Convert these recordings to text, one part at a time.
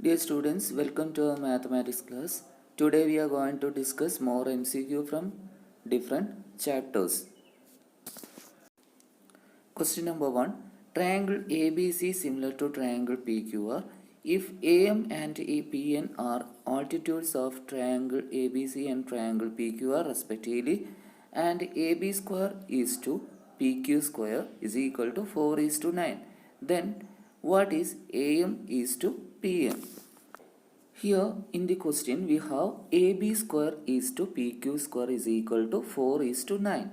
Dear students, welcome to our mathematics class. Today we are going to discuss more MCQ from different chapters. Question number 1. Triangle ABC similar to triangle PQR. If AM and APN are altitudes of triangle ABC and triangle PQR respectively, and AB square is to PQ square is equal to 4 is to 9, then what is AM is to PM? Here in the question we have AB square is to PQ square is equal to 4 is to 9.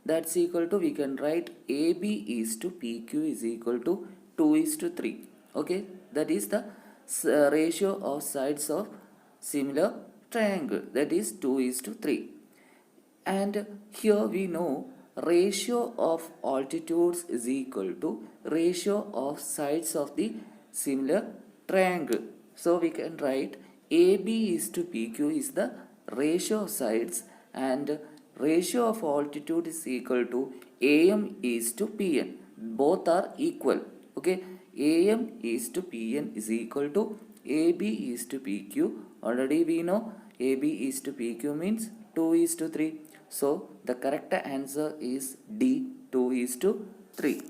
That's equal to, we can write AB is to PQ is equal to 2 is to 3. Okay, that is the ratio of sides of similar triangle, that is 2 is to 3. And here we know ratio of altitudes is equal to ratio of sides of the similar triangle. So we can write AB is to PQ is the ratio of sides, and ratio of altitude is equal to AM is to PN. Both are equal. Okay, AM is to PN is equal to AB is to PQ. Already we know AB is to PQ means 2 is to 3. So the correct answer is D, 2 is to 3.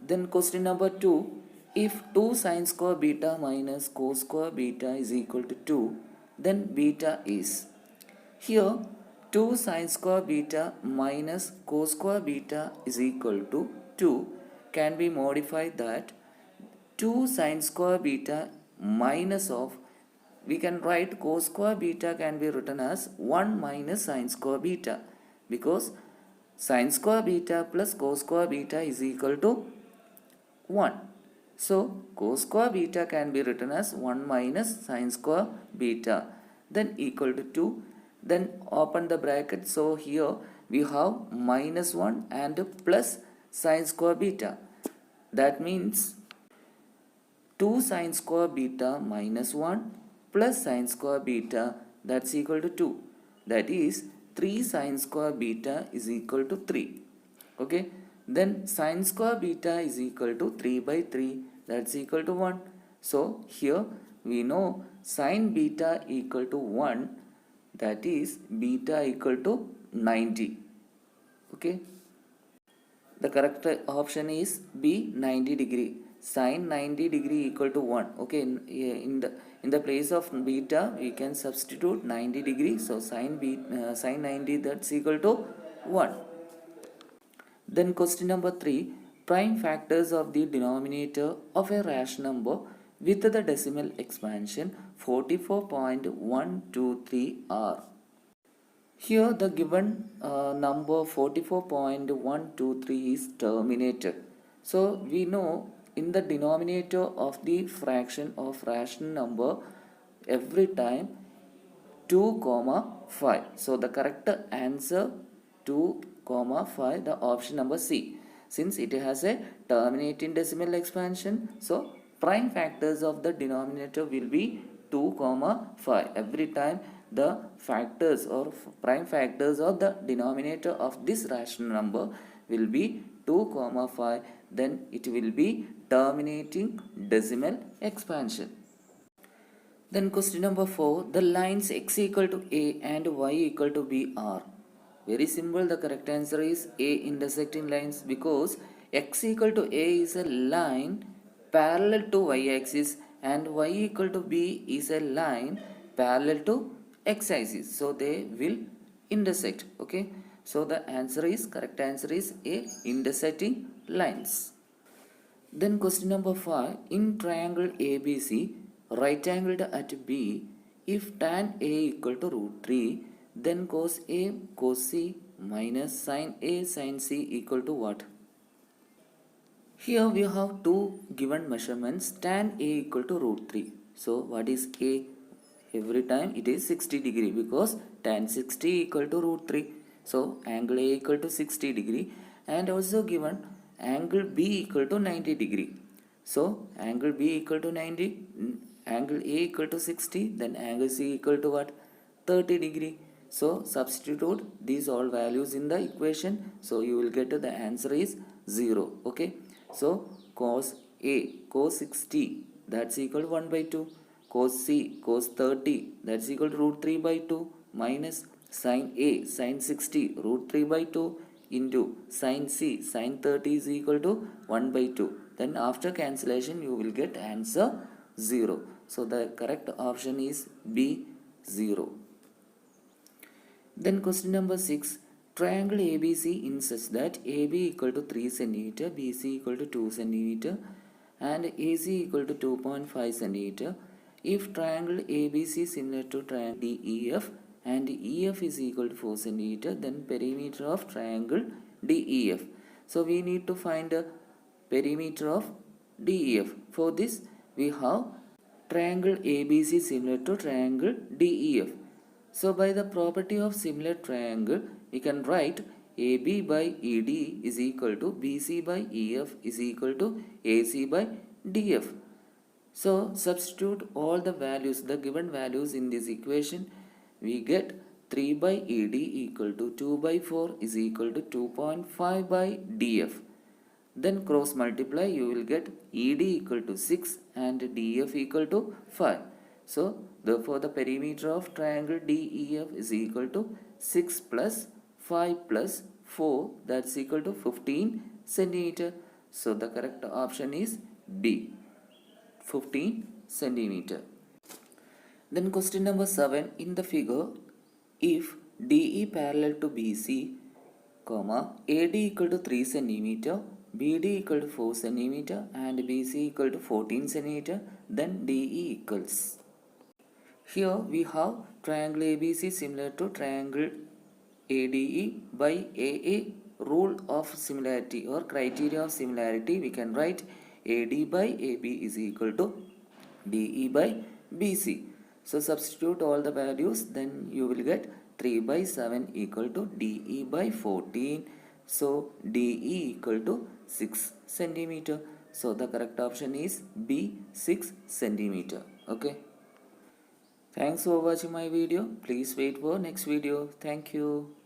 Then question number 2. If 2 sine square beta minus cos square beta is equal to 2, then beta is. Here 2 sine square beta minus cos square beta is equal to 2 can be modified that 2 sine square beta minus of, we can write cos square beta can be written as 1 minus sine square beta, because sine square beta plus cos square beta is equal to 1. So cos square beta can be written as 1 minus sine square beta, then equal to 2. Then open the bracket. So here we have minus 1 and plus sine square beta. That means 2 sine square beta minus 1 plus sine square beta, that's equal to 2. That is 3 sine square beta is equal to 3. Okay. Then sine square beta is equal to 3 by 3, that's equal to 1. So here we know sine beta equal to 1, that is beta equal to 90. Okay. The correct option is B, 90 degree. Sine 90 degree equal to 1. Okay, in the place of beta we can substitute 90 degree. So sine 90, that's equal to 1. Then question number 3. Prime factors of the denominator of a rational number with the decimal expansion 44.123 are. Here the given number 44.123 is terminated. So we know in the denominator of the fraction of rational number every time 2 comma 5. So the correct answer 2 comma 5, the option number C. Since it has a terminating decimal expansion, so prime factors of the denominator will be 2 comma 5. Every time the factors or prime factors of the denominator of this rational number will be 2 comma 5, then it will be terminating decimal expansion. Then question number 4. The lines x equal to a and y equal to b are. Very simple, the correct answer is A, intersecting lines, because x equal to a is a line parallel to y-axis and y equal to b is a line parallel to x-axis. So they will intersect. Okay. So the correct answer is A, intersecting lines. Then question number 5. In triangle ABC, right angled at B, if tan A equal to root 3, then cos A cos C minus sin A sin C equal to what? Here we have two given measurements, tan A equal to root 3. So what is A? Every time it is 60 degree, because tan 60 equal to root 3. So angle A equal to 60 degree, and also given angle B equal to 90 degree. So angle B equal to 90, angle A equal to 60, then angle C equal to what? 30 degree. So substitute these all values in the equation. So you will get the answer is 0. Okay. So cos A, cos 60, that's equal to 1 by 2. cos C, cos 30, that's equal to root 3 by 2, minus sin A, sin 60, root 3 by 2, into sin C, sin 30 is equal to 1 by 2. Then after cancellation you will get answer 0. So the correct option is B, 0. Then question number 6. Triangle ABC insists that AB equal to 3 cm, BC equal to 2 cm and AC equal to 2.5 cm. If triangle ABC is similar to triangle DEF and EF is equal to 4 cm, then perimeter of triangle DEF. So we need to find the perimeter of DEF. For this we have triangle ABC similar to triangle DEF. So by the property of similar triangle, we can write AB by ED is equal to BC by EF is equal to AC by DF. So substitute all the values, the given values in this equation. We get 3 by ED equal to 2 by 4 is equal to 2.5 by DF. Then cross multiply, you will get ED equal to 6 and DF equal to 5. So therefore the perimeter of triangle DEF is equal to 6 plus 5 plus 4, that's equal to 15 centimeter. So the correct option is B, 15 centimeter. Then question number 7. In the figure, if DE parallel to BC, AD equal to 3 centimeter, BD equal to 4 centimeter and BC equal to 14 centimeter, then DE equals. Here we have triangle ABC similar to triangle ADE. By AA rule of similarity or criteria of similarity, we can write AD by AB is equal to DE by BC. So substitute all the values, then you will get 3 by 7 equal to DE by 14. So DE equal to 6 centimeter. So the correct option is B, 6 centimeter. Okay. Thanks for watching my video. Please wait for next video. Thank you.